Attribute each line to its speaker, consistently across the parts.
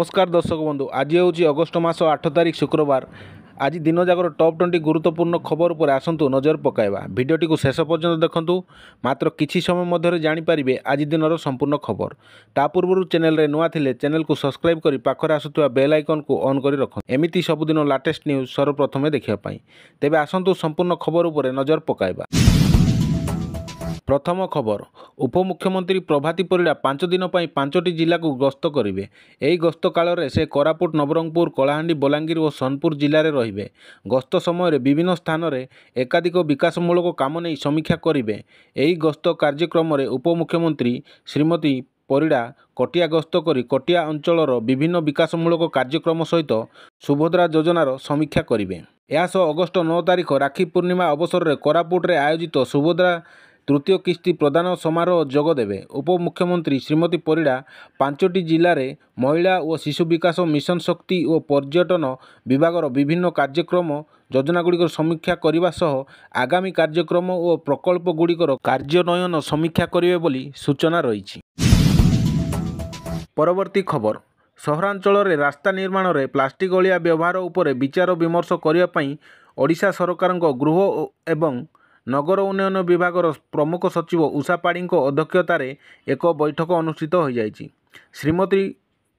Speaker 1: नमस्कार दर्शक बंधु, आज हूँ अगस्ट मास 8 तारिख शुक्रवार। आज दिन जाकर टॉप 20 गुरुत्वपूर्ण खबर पर आसतु नजर पकाइबा। भिडियोटी को शेष पर्यंत देखंतु, मात्र किछि समय मध्य जानिपारे आज दिन संपूर्ण खबर। ता पूर्व चैनल रे नुआ थिले चैनल को सब्सक्राइब करी पाखरे आसुवा बेल आइकन को ऑन करी रखंतु, एमिति सबुदिन लेटेस्ट न्यूज सर्वप्रथमे देखिया पाई। तेबे आसतु संपूर्ण खबर उपर नजर पकाइबा। प्रथम खबर, उपमुख्यमंत्री प्रभाती परिड़ा 5 दिन पर 5टी जिला को गस्त करेंगे। यही गस्त काल से कोरापुट, नवरंगपुर, कलाहांडी, बलांगीर और सोनपुर जिले में रहिबे। गस्त समय विभिन्न स्थान में एकाधिक विकासमूलक काम नहीं समीक्षा करेंगे। यही गस्त कार्यक्रम में उपमुख्यमंत्री श्रीमती परिड़ा कटिया गस्त करी कटिया अंचलर विभिन्न विकासमूलक कार्यक्रम सहित सुभद्रा योजनार समीक्षा करेंगे। यासह अगस्ट 9 तारिख राखी पूर्णिमा अवसर में कोरापुट में आयोजित सुभद्रा तृतीय किस्ती प्रदान समारोह जोगदेवे। उपमुख्यमंत्री श्रीमती परिड़ा 5टी जिले में महिला और शिशु विकास मिशन शक्ति और पर्यटन विभाग विभिन्न कार्यक्रम योजनागुड़िक समीक्षा करने सह आगामी कार्यक्रम और प्रकल्पगुड़िकर कार्यान्वयन समीक्षा करेंगे बोली सूचना रही। परवर्ती खबर, सहरांचल में रास्ता निर्माण में प्लास्टिक अलिया व्यवहार उपर विचार विमर्श करने ओडिशा सरकार गृह एवं नगर उन्नयन विभाग प्रमुख सचिव उषा पाड़ी अध्यक्षतार एक बैठक अनुष्ठित हो जाएगी। श्रीमती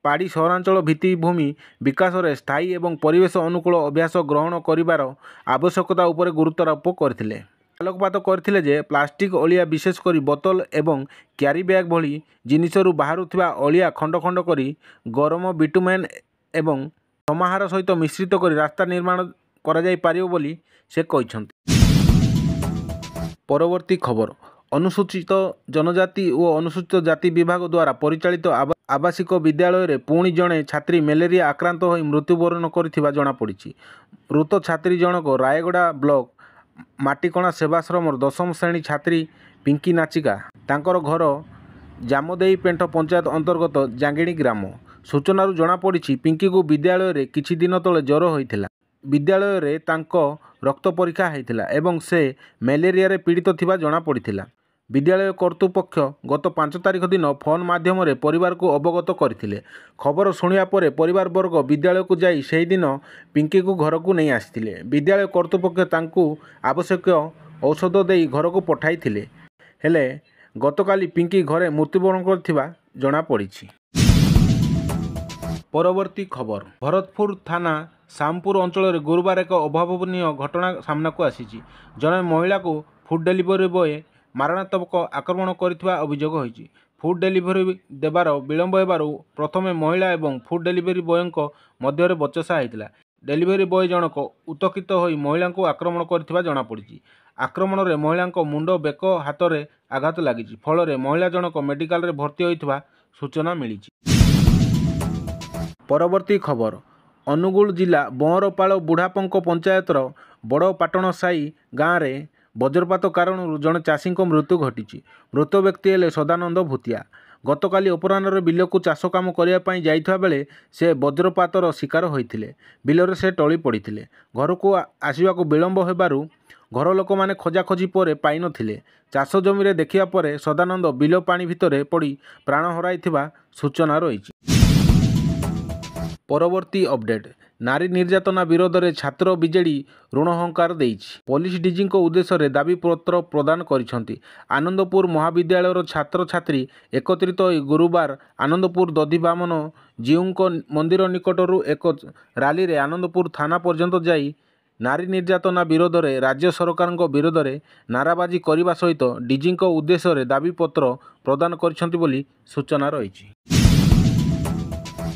Speaker 1: पाड़ी सहरांचल भित्तिभूमि विकास में स्थायी एवं परिवेश अनुकूल अभ्यास ग्रहण करिवार आवश्यकता उपर गुरुत्वारोप करथिले। आलोकपात करथिले जे प्लास्टिक अलिया विशेषकर बोतल एवं क्यारी बैग भली जिनिसरू बाहरुथिबा अलिया खंड खंड करी गरम बिटुमेन एवं समाहार सहित मिश्रित करी रास्ता निर्माण करा जाई पारिबो बोली से कहिसंती। परवर्ती खबर, अनुसूचित जनजाति और अनुसूचित जाति विभाग द्वारा परिचालित आवासिक विद्यालय रे पुणी जड़े छात्री मलेरिया आक्रांत हो मृत्युवरण कर जमापड़ी। मृत छात्री जनक रायगड़ा ब्लॉक माटीकणा सेवाश्रम 10म श्रेणी छात्री पिंकी नाचिका। तांकर घर जामदेई पेंठ पंचायत अंतर्गत जांगिणी ग्राम। सूचनारू जमापड़ी पिंकी को विद्यालय रे किछि दिन तले ज्वर होइथिला। विद्यालय रे तांको रक्त परीक्षा होइथिला एवं से मलेरिया रे पीड़ित थिबा जणा पड़िथिला। विद्यालय कर्तृपक्ष गत 5 तारिख दिन फोन माध्यम रे परिवार को अवगत करथिले। खबर शुणिया परे परिवार वर्ग विद्यालय को जाई सेही दिन पिंकी को घर को नहीं आसिथिले। विद्यालय कर्तृपक्ष तांकु आवश्यक औषध देई घर को पठाइथिले, हेले गतकाली पिंकी घरे मृत्युवरण करथिबा जणा पड़िछि। परवर्ती खबर, भरतपुर थाना श्यामपुर अंचल में गुरुवार एक अभावनीय घटना सामना को आसी। जड़े महिला को फूड डेलीवरी बॉय मारणात्मक आक्रमण करथिबा अभियोग होइछि। फूड डेलीवरी देवार विलंब हेबारु प्रथमे महिला एवं फूड डेलीवरी बॉय मध्य बचसा होइतिला। डेलीवरी बॉय जनक उत्तकित होई महिला को आक्रमण करथिबा जणा पड़िछि। आक्रमण रे महिला मुंड, बेक, हाथ में आघात लागिछि। फल रे महिला जनक मेडिकल रे भर्ती होइथिबा सूचना मिलिछि। परवर्ती खबर, अनुगुल जिला बंरपाल बुढ़ापंक पंचायतर बड़ पाटण साई गाँव में वज्रपात कारण जड़े चाषी मृत्यु घटी। मृत व्यक्ति हेले सदानंद भूतिया। गतकाली अपराह्न बिल को चाष काम करने जाइथा बेले से वज्रपातर शिकार होते। बिलरे से टली पड़ते। घर को आसवाक विलंब होबारु घर लोक मैंने खोजाखोजी पर पाई नथिले। चाष जमी रे देखिया परे सदानंद बिल पानी भितर पड़ी प्राण हराइथिबा सूचना रही। परवर्ती अपडेट, नारी निर्यातना विरोध में छात्र बीजेडी ऋण हंकार देइछि। पुलिस डीजी उद्देश्य दाबी पत्र प्रदान करिसेंति। आनंदपुर महाविद्यालय छात्र छात्री एकत्रित गुरुवार आनंदपुर दधिबामन जीऊ मंदिर निकटरू एक रैली रे आनंदपुर थाना पर्यंत जाई नारी निर्यातना विरोध में राज्य सरकार विरोध में नाराबाजी करने सहित डीजी उद्देश्य दाबी पत्र प्रदान करिसेंति बोली सूचना रही।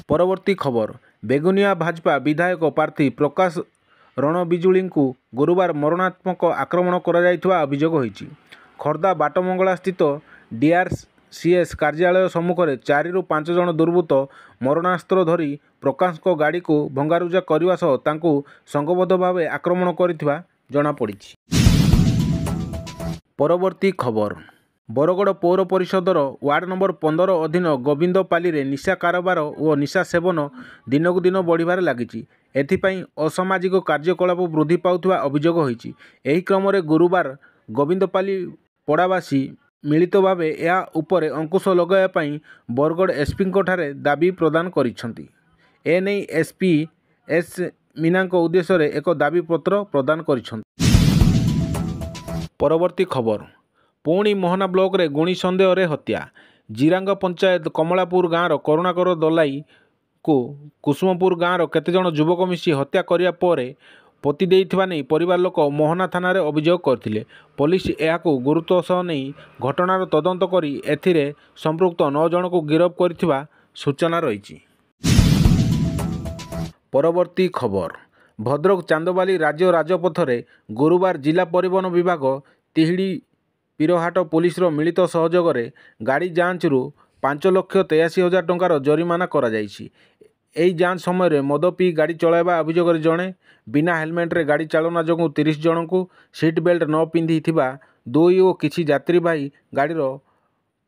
Speaker 1: परवर्ती खबर, बेगुनिया भाजपा विधायक प्रार्थी प्रकाश रणबिजुली को गुरुवार मरणात्मक आक्रमण कराଯାଇଥିବା अभियोग होइछि। खर्दा बाटमंगला स्थित डीआरसीएस कार्यालय सम्मुख में 4 ରୁ 5 जन दुर्बृत्त मरणास्त्र धरी प्रकाश को गाड़ी को भंगारुजा करने सह तांकु संगबद्ध भाव आक्रमण करथिबा जणा पड़िछि। परवर्ती खबर, बरगड़ पौर परिषदर वार्ड नंबर 15 अधीन गोविंदपाली रे निशा कारोबार और निशा सेवन दिनकू दिन बढ़िबार लागिछि। एथिपाई असामाजिक कार्यकलाप वृद्धि पाउथिबा अभियोग होइछि। एही क्रम रे गुरुवार गोविंदपाली पड़ावासी मिलित भाव या उपरे अंकुश लगाया बरगड़ एसपी ठारे दाबी प्रदान करिसेंति। एने एसपी एस मीना उद्देश्य एक दाबीपत्र प्रदान कर। परवर्ती खबर पुणी मोहना ब्लॉक रे गुणी सन्देह रे हत्या। जिरांग पंचायत कमलापुर गाँव करुणाकर दलाई को कुसुमपुर गाँव केतेजण युवक मिसी हत्या करिया परे पोति देइथिबा नै परिवार लोक मोहना थाना रे अभियोग करथिले। पुलिस एहाकु गुरुत्व सह नै घटनार तदंत करी एथिरे संपृक्त 9 जन को गिरफ करथिबा सूचना रहिछि। परवर्ती खबर भद्रक चांदबाली राज्य राजपथ रे गुरुवार जिला परिवहन विभाग तिहिड़ी पीरहाट पुलिस मिलित सहयोग रे गाड़ी जांच रु 5,83,000 टंकार जरिमाना करा जाइछि। एही जांच समय रे मद पी गाड़ी चलाइबा अभियोग रे जणे बिना हेलमेट रे गाड़ी चालना जोगु 30 जन को सीट बेल्ट न पिंधि थिबा 2 ओ किछि यात्रीवाही गाड़ीर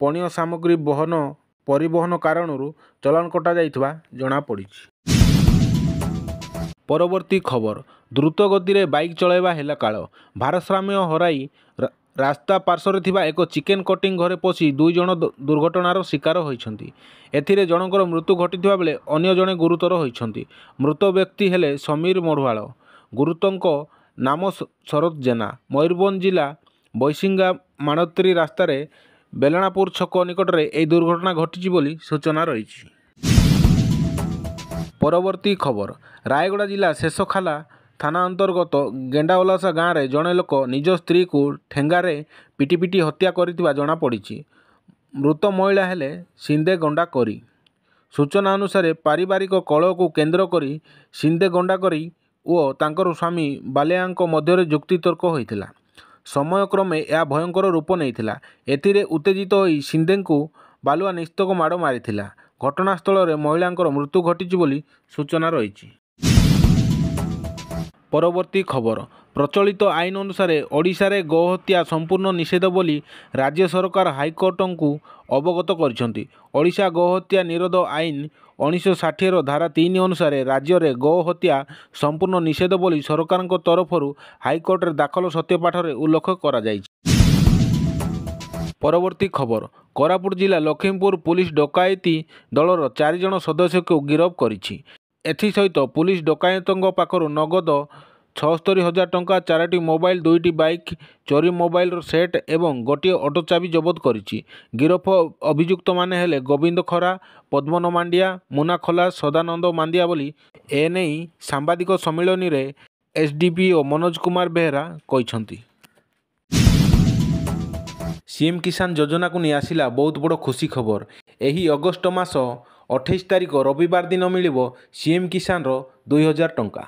Speaker 1: पणीय सामग्री परिवहन कारणरू चलान कटा जाइथिबा जणा पड़िछि। परवर्ती खबर द्रुत गति रे बाइक चलाइबा हेला काल। भारसाम्य हराई रास्ता पार्श्वर थिबा एक चिकेन कटिंग घरे पशि 2 जन दुर्घटनार शिकार होइछन्ति। एथिरे जनकर मृत्यु घटिथिबा बेले अन्य जणे गुरुतर होइछन्ति। मृत व्यक्ति हेले समीर मढ़ुआल। गुरुतंक नाम शरद जेना। मयूरभंज जिला बैसिंगा माणत्री रास्ता रे बेलनापुर छक निकट रे एही दुर्घटना घटिछि बोली सूचना रहिछि। परवर्ती खबर रायगड़ा जिला शेषखाला थाना अंतर्गत गेंडाओलासा गाँव में जड़े लोक निज स्त्री को ठेंगारे पिटी पिटी हत्या करिथिबा जणा पड़िछि। मृत महिला हेले सिंदे गंडाकरी। सूचना अनुसार पारिवारिक कलह को केन्द्र करी सिंदे गंडाकरी और तांकर स्वामी बालियाଙ୍କ मध्य जुक्तितर्क होइथिला। समय क्रमे यह भयंकर रूप नेइथिला। एथिरे उत्तेजित होई सिंदेଙ୍କୁ बालुआ निस्तक माड़ मारिथिला। घटनास्थल में महिलांकर मृत्यु घटिछि बोली सूचना रहिछि। परवर्ती खबर प्रचलित आईन अनुसार ओडिशा रे गोहत्या संपूर्ण निषेध बोली राज्य सरकार हाईकोर्ट को अवगत करछन्ति। ओडिशा गोहत्या निरोध आईन 1960 धारा 3 अनुसार राज्य में गोहत्या संपूर्ण निषेध बोली सरकार तरफर हाईकोर्ट रे दाखल सत्यपाठ रे उल्लेख करा जायछि। परवर्ती खबर कोरापुट जिला लखीमपुर पुलिस डकायती दलर 4 जन सदस्य को गिरफ्त करिछि। एथि सहित पुलिस डकायतों पाखर नगद 76,000 टंका 4टी मोबाइल 2टी बाइक चोरी मोबाइल सेट एवं गोटे ऑटो चाबी जबत करिछि। गिरफ अभियुक्त माने हेले गोविंद खरा, पद्मन मांडिया, मुना खला, सदानंद मांडिया बोली एने सांबादिक सम्मिलन रे एसडीपीओ मनोज कुमार बेहरा कहिसंती। सीएम किसान योजना को नहीं आसिला बहुत बड़ खुशी खबर। एही अगस्ट मास 28 तारिख रविवार दिन मिलिबो सीएम किसान रो 2,000 टंका।